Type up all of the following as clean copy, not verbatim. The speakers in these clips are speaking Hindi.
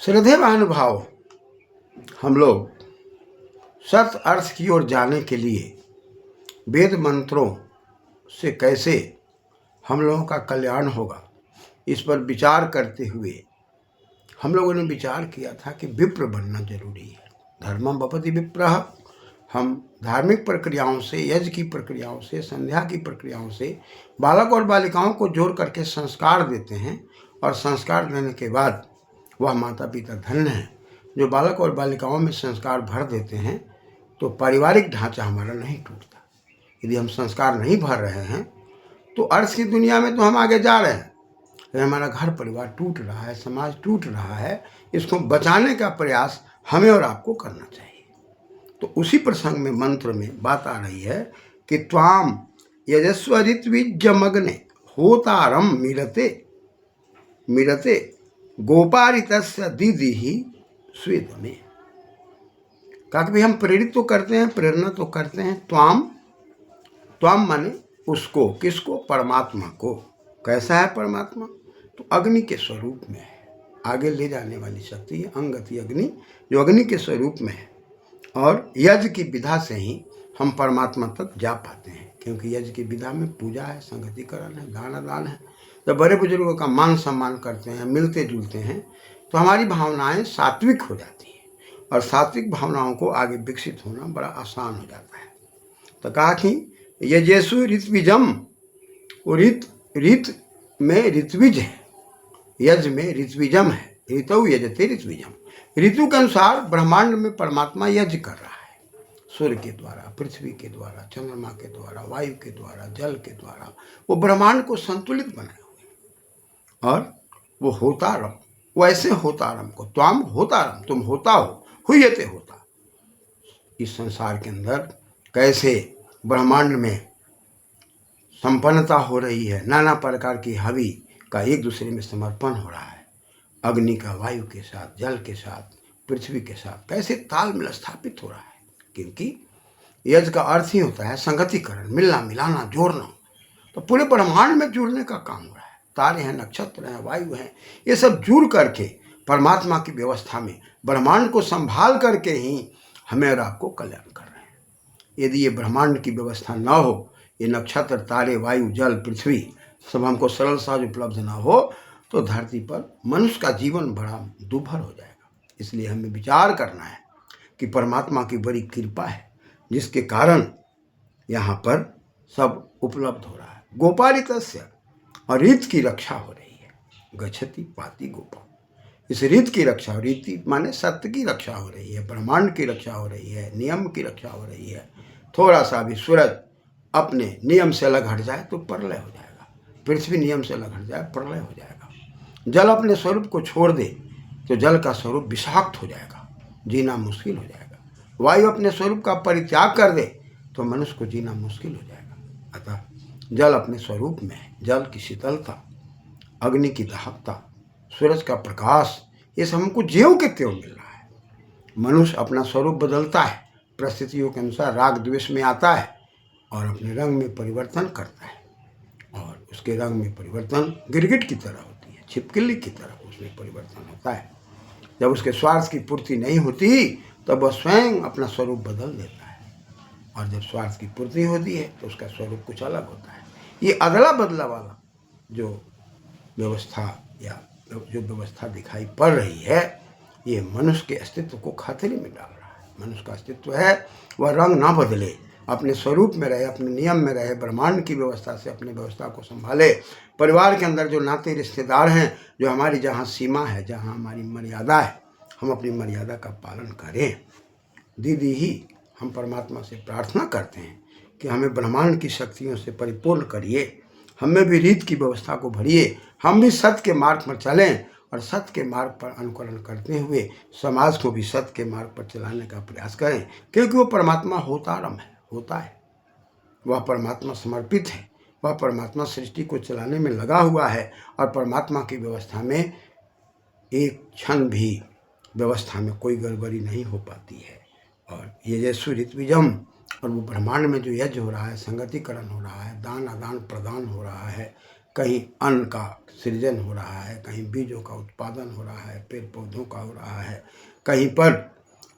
श्रद्धेय महानुभाव, हम लोग सत अर्थ की ओर जाने के लिए वेद मंत्रों से कैसे हम लोगों का कल्याण होगा, इस पर विचार करते हुए हम लोगों ने विचार किया था कि विप्र बनना जरूरी है। धर्मम भवति विप्रः। हम धार्मिक प्रक्रियाओं से, यज्ञ की प्रक्रियाओं से, संध्या की प्रक्रियाओं से बालक और बालिकाओं को जोड़ करके संस्कार देते हैं, और संस्कार देने के बाद वह माता पिता धन्य हैं जो बालक और बालिकाओं में संस्कार भर देते हैं। तो पारिवारिक ढांचा हमारा नहीं टूटता। यदि हम संस्कार नहीं भर रहे हैं तो अर्थ की दुनिया में तो हम आगे जा रहे हैं, लेकिन हमारा घर परिवार टूट रहा है, समाज टूट रहा है। इसको बचाने का प्रयास हमें और आपको करना चाहिए। तो उसी प्रसंग में मंत्र में बात आ रही है कि त्वाम यजस्व ऋत्विजमग्ने होतारम मिरते मिरते गोपारितस्य दीदी स्वेद में। कहा कि भाई हम प्रेरित तो करते हैं, प्रेरणा तो करते हैं। त्वाम माने उसको, किसको? परमात्मा को। कैसा है परमात्मा? तो अग्नि के स्वरूप में है, आगे ले जाने वाली शक्ति है, अंगति अग्नि, जो अग्नि के स्वरूप में है। और यज्ञ की विधा से ही हम परमात्मा तक जा पाते हैं, क्योंकि यज्ञ की विधा में पूजा है, संगतिकरण है, दान दान है। जब बड़े बुजुर्गों का मान सम्मान करते हैं, मिलते जुलते हैं, तो हमारी भावनाएं सात्विक हो जाती हैं, और सात्विक भावनाओं को आगे विकसित होना बड़ा आसान हो जाता है। तो कहा कि यजेसु ऋत्विजम, वो ऋत में ऋत्विज है, यज्ञ में ऋत्विजम है, ऋतु यजते ऋत्विजम। ऋतु के अनुसार ब्रह्मांड में परमात्मा यज्ञ कर रहा है, सूर्य के द्वारा, पृथ्वी के द्वारा, चंद्रमा के द्वारा, वायु के द्वारा, जल के द्वारा वो ब्रह्मांड को संतुलित बनाए हुए। और वो होतारम, वैसे होतारम को, त्वाम होतारम, तुम होता हो, हुयते होता। इस संसार के अंदर कैसे ब्रह्मांड में संपन्नता हो रही है, नाना प्रकार की हवि का एक दूसरे में समर्पण हो रहा है, अग्नि का वायु के साथ, जल के साथ, पृथ्वी के साथ कैसे तालमेल स्थापित हो रहा है। क्योंकि यज्ञ का अर्थ ही होता है संगतिकरण, मिलना, मिलाना, जोड़ना। तो पूरे ब्रह्मांड में जुड़ने का काम हो रहा है। तारे हैं, नक्षत्र हैं, वायु हैं, ये सब जुड़ करके परमात्मा की व्यवस्था में ब्रह्मांड को संभाल करके ही हमें और आपको कल्याण कर रहे हैं। यदि ये ब्रह्मांड की व्यवस्था न हो, ये नक्षत्र, तारे, वायु, जल, पृथ्वी सब हमको सरल सहज उपलब्ध ना हो, तो धरती पर मनुष्य का जीवन बड़ा दुर्भर हो जाएगा। इसलिए हमें विचार करना है कि परमात्मा की बड़ी कृपा है, जिसके कारण यहाँ पर सब उपलब्ध हो रहा है। गोपालितस्य, और रीत की रक्षा हो रही है। गच्छति पाति गोपा, इस रीत की रक्षा, रीति माने सत्य की रक्षा हो रही है, ब्रह्मांड की रक्षा हो रही है, नियम की रक्षा हो रही है। थोड़ा सा भी सूरज अपने नियम से अलग हट जाए तो प्रलय हो जाएगा, पृथ्वी नियम से अलग हट जाए प्रलय हो जाएगा, जल अपने स्वरूप को छोड़ दे तो जल का स्वरूप विषाक्त हो जाएगा, जीना मुश्किल हो जाएगा। वायु अपने स्वरूप का परित्याग कर दे तो मनुष्य को जीना मुश्किल हो जाएगा। अतः जल अपने स्वरूप में है, जल की शीतलता, अग्नि की दाहकता, सूरज का प्रकाश, ये सब हमको ज्यों के त्यों मिल रहा है। मनुष्य अपना स्वरूप बदलता है, परिस्थितियों के अनुसार राग द्वेष में आता है और अपने रंग में परिवर्तन करता है, और उसके रंग में परिवर्तन गिरगिट की तरह होती है, छिपकली की तरह उसमें परिवर्तन होता है। जब उसके स्वार्थ की पूर्ति नहीं होती तब वह स्वयं अपना स्वरूप बदल देता है, और जब स्वार्थ की पूर्ति होती है तो उसका स्वरूप कुछ अलग होता है। ये अदला बदला वाला जो व्यवस्था या जो व्यवस्था दिखाई पड़ रही है, ये मनुष्य के अस्तित्व को खतरे में डाल रहा है। मनुष्य का अस्तित्व है वह रंग ना बदले, अपने स्वरूप में रहे, अपने नियम में रहे, ब्रह्मांड की व्यवस्था से अपनी व्यवस्था को संभाले। परिवार के अंदर जो नाते रिश्तेदार हैं, जो हमारी जहाँ सीमा है, जहाँ हमारी मर्यादा है, हम अपनी मर्यादा का पालन करें। दीदी ही हम परमात्मा से प्रार्थना करते हैं कि हमें ब्रह्मांड की शक्तियों से परिपूर्ण करिए, हमें भी रीत की व्यवस्था को भरिए, हम भी सत्य के मार्ग पर चलें, और सत्य के मार्ग पर अनुकरण करते हुए समाज को भी सत्य के मार्ग पर चलाने का प्रयास करें। क्योंकि वो परमात्मा होतारम है, होता है, वह परमात्मा समर्पित है, वह परमात्मा सृष्टि को चलाने में लगा हुआ है, और परमात्मा की व्यवस्था में एक क्षण भी व्यवस्था में कोई गड़बड़ी नहीं हो पाती है। और ये यजस्व ऋत्विजम, और वो ब्रह्मांड में जो यज्ञ हो रहा है, संगतिकरण हो रहा है, दान आदान प्रदान हो रहा है, कहीं अन्न का सृजन हो रहा है, कहीं बीजों का उत्पादन हो रहा है, पेड़ पौधों का हो रहा है, कहीं पर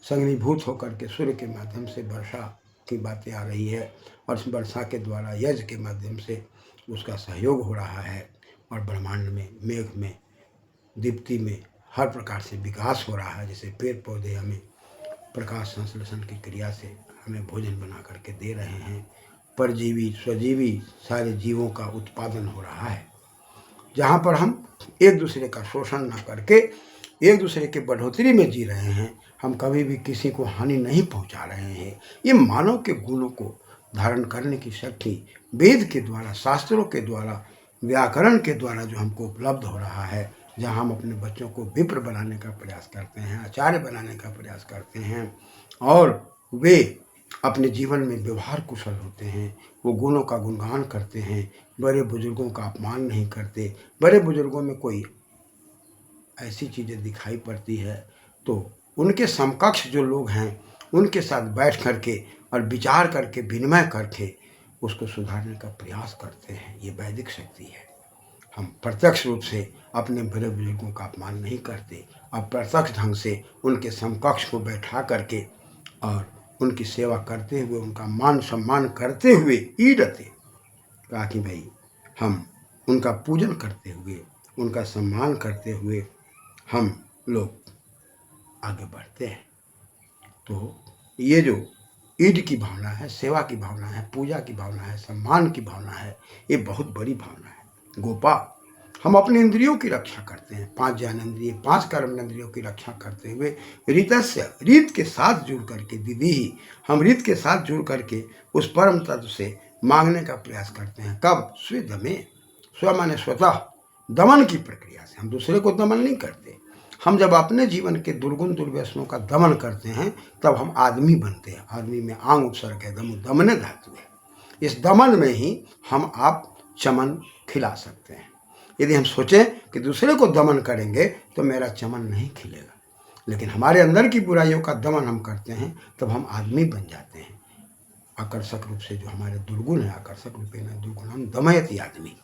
संघनीभूत होकर के सूर्य के माध्यम से वर्षा की बातें आ रही है और उस वर्षा के द्वारा यज्ञ के माध्यम से उसका सहयोग हो रहा है और ब्रह्मांड में मेघ में दीप्ति में हर प्रकार से विकास हो रहा है। जैसे पेड़ पौधे हमें प्रकाश संश्लेषण की क्रिया से हमें भोजन बना करके दे रहे हैं, परजीवी स्वजीवी सारे जीवों का उत्पादन हो रहा है, जहाँ पर हम एक दूसरे का शोषण न करके एक दूसरे के बढ़ोतरी में जी रहे हैं। हम कभी भी किसी को हानि नहीं पहुँचा रहे हैं। ये मानव के गुणों को धारण करने की शक्ति वेद के द्वारा, शास्त्रों के द्वारा, व्याकरण के द्वारा जो हमको उपलब्ध हो रहा है, जहाँ हम अपने बच्चों को विप्र बनाने का प्रयास करते हैं, आचार्य बनाने का प्रयास करते हैं और वे अपने जीवन में व्यवहार कुशल होते हैं, वो गुणों का गुणगान करते हैं, बड़े बुजुर्गों का अपमान नहीं करते। बड़े बुजुर्गों में कोई ऐसी चीज़ें दिखाई पड़ती है तो उनके समकक्ष जो लोग हैं उनके साथ बैठ करके और विचार करके विनिमय करके उसको सुधारने का प्रयास करते हैं। ये वैदिक शक्ति है। हम प्रत्यक्ष रूप से अपने बड़े बुजुर्गों का अपमान नहीं करते, अप्रत्यक्ष ढंग से उनके समकक्ष को बैठा करके और उनकी सेवा करते हुए, उनका मान सम्मान करते हुए ईडते, कहा कि भाई हम उनका पूजन करते हुए, उनका सम्मान करते हुए हम लोग आगे बढ़ते हैं। तो ये जो ईड की भावना है, सेवा की भावना है, पूजा की भावना है, सम्मान की भावना है, ये बहुत बड़ी भावना है। गोपा, हम अपने इंद्रियों की रक्षा करते हैं, 5 ज्ञानेंद्रिय, 5 कर्मेंद्रियों की रक्षा करते हुए रीतस्य, रीत के साथ जुड़ करके, दीदी ही हम रीत के साथ जुड़ करके उस परम तत्व से मांगने का प्रयास करते हैं। कब? स्वेदमे, स्व माने स्वतः, दमन की प्रक्रिया से। हम दूसरे को दमन नहीं करते। हम जब अपने जीवन के दुर्गुण दुर्व्यसनों का दमन करते हैं तब हम आदमी बनते हैं। आदमी में आंग उपसर्ग है, दमन धातु है। इस दमन में ही हम आप चमन खिला सकते हैं। यदि हम सोचें कि दूसरे को दमन करेंगे तो मेरा चमन नहीं खिलेगा, लेकिन हमारे अंदर की बुराइयों का दमन हम करते हैं तब हम आदमी बन जाते हैं। आकर्षक रूप से जो हमारे दुर्गुण है, आकर्षक रूपेण दुर्गुणम दमयति आदमी,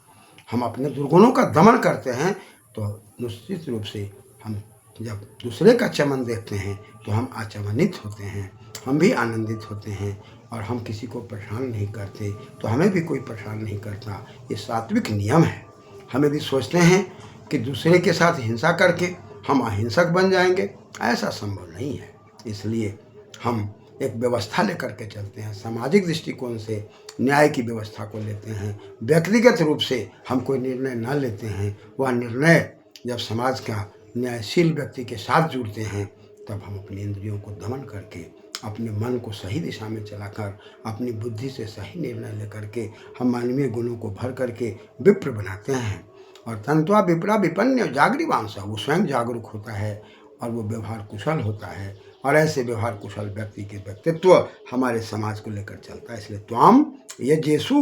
हम अपने दुर्गुणों का दमन करते हैं तो निश्चित रूप से हम जब दूसरे का चमन देखते हैं तो हम आचमनित होते हैं, हम भी आनंदित होते हैं और हम किसी को परेशान नहीं करते तो हमें भी कोई परेशान नहीं करता। ये सात्विक नियम है। हम यदि सोचते हैं कि दूसरे के साथ हिंसा करके हम अहिंसक बन जाएंगे, ऐसा संभव नहीं है। इसलिए हम एक व्यवस्था लेकर के चलते हैं, सामाजिक दृष्टिकोण से न्याय की व्यवस्था को लेते हैं। व्यक्तिगत रूप से हम कोई निर्णय न लेते हैं। वह निर्णय जब समाज का न्यायशील व्यक्ति के साथ जुड़ते हैं तब हम अपनी इंद्रियों को दमन करके, अपने मन को सही दिशा में चलाकर, अपनी बुद्धि से सही निर्णय लेकर के हम मानवीय गुणों को भर करके विप्र बनाते हैं। और तंत्वा विप्रा विपन्य जागृवांसा, वो स्वयं जागरूक होता है और वो व्यवहार कुशल होता है और ऐसे व्यवहार कुशल व्यक्ति के व्यक्तित्व हमारे समाज को लेकर चलता है। इसलिए त्वाम यज्ञेषु,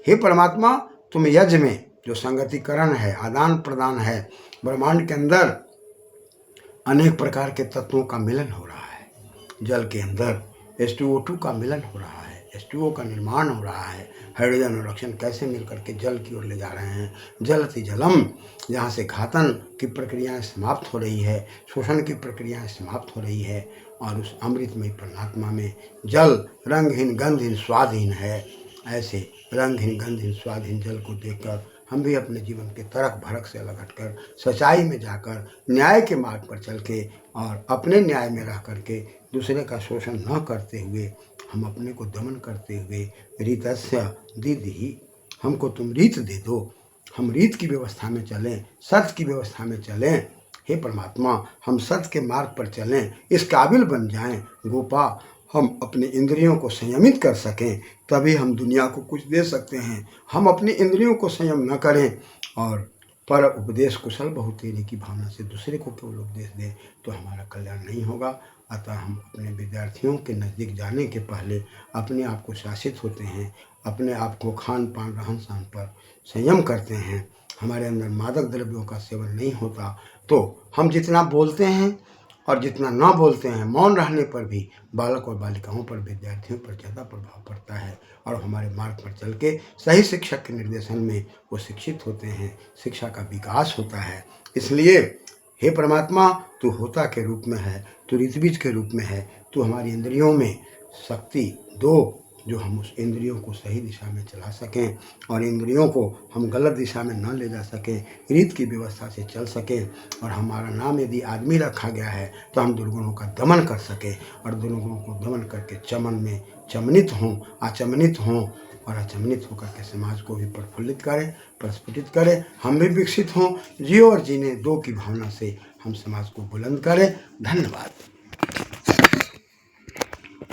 हे परमात्मा तुम यज्ञ में जो संगतिकरण है, आदान प्रदान है, ब्रह्मांड के अंदर अनेक प्रकार के तत्वों का मिलन हो रहा है। जल के अंदर H2O2 का मिलन हो रहा है, H2O का निर्माण हो रहा है। हाइड्रोजन और ऑक्सीजन कैसे मिलकर के जल की ओर ले जा रहे हैं। जलति जलम, जहाँ से घातन की प्रक्रियाएं समाप्त हो रही है, शोषण की प्रक्रियाएं समाप्त हो रही है और उस अमृतमय परमात्मा में जल रंगहीन गंधहीन स्वादहीन है। ऐसे रंगहीन गंधहीन स्वादहीन जल को देखकर हम भी अपने जीवन के तरक भरक से अलग हटकर सच्चाई में जाकर न्याय के मार्ग पर चल के और अपने न्याय में रह करके दूसरे का शोषण न करते हुए, हम अपने को दमन करते हुए, रीतस्य दीदी, हमको तुम रीत दे दो, हम रीत की व्यवस्था में चलें, सत्य की व्यवस्था में चलें। हे परमात्मा, हम सत्य के मार्ग पर चलें, इस काबिल बन जाएं गोपा, हम अपने इंद्रियों को संयमित कर सकें, तभी हम दुनिया को कुछ दे सकते हैं। हम अपने इंद्रियों को संयम न करें और पर उपदेश कुशल बहुतेरी की भावना से दूसरे को केवल उपदेश दें तो हमारा कल्याण नहीं होगा। अतः हम अपने विद्यार्थियों के नज़दीक जाने के पहले अपने आप को शासित होते हैं, अपने आप को खान पान रहन सहन पर संयम करते हैं, हमारे अंदर मादक द्रव्यों का सेवन नहीं होता। तो हम जितना बोलते हैं और जितना ना बोलते हैं, मौन रहने पर भी बालक और बालिकाओं पर, विद्यार्थियों पर ज़्यादा प्रभाव पड़ता है और हमारे मार्ग पर चल के सही शिक्षक के निर्देशन में वो शिक्षित होते हैं, शिक्षा का विकास होता है। इसलिए हे परमात्मा, तू होता के रूप में है, तू ऋतुबीज के रूप में है, तू हमारी इंद्रियों में शक्ति दो जो हम उस इंद्रियों को सही दिशा में चला सकें और इंद्रियों को हम गलत दिशा में न ले जा सकें, रीत की व्यवस्था से चल सकें। और हमारा नाम यदि आदमी रखा गया है तो हम दुर्गुणों का दमन कर सकें और दुर्गुणों को दमन करके चमन में चमनित हों, अचमनित हों और अचमनित होकर के समाज को भी प्रफुल्लित करें, प्रस्फुटित करें, हम भी विकसित हों, जियो और जीने दो की भावना से हम समाज को बुलंद करें। धन्यवाद।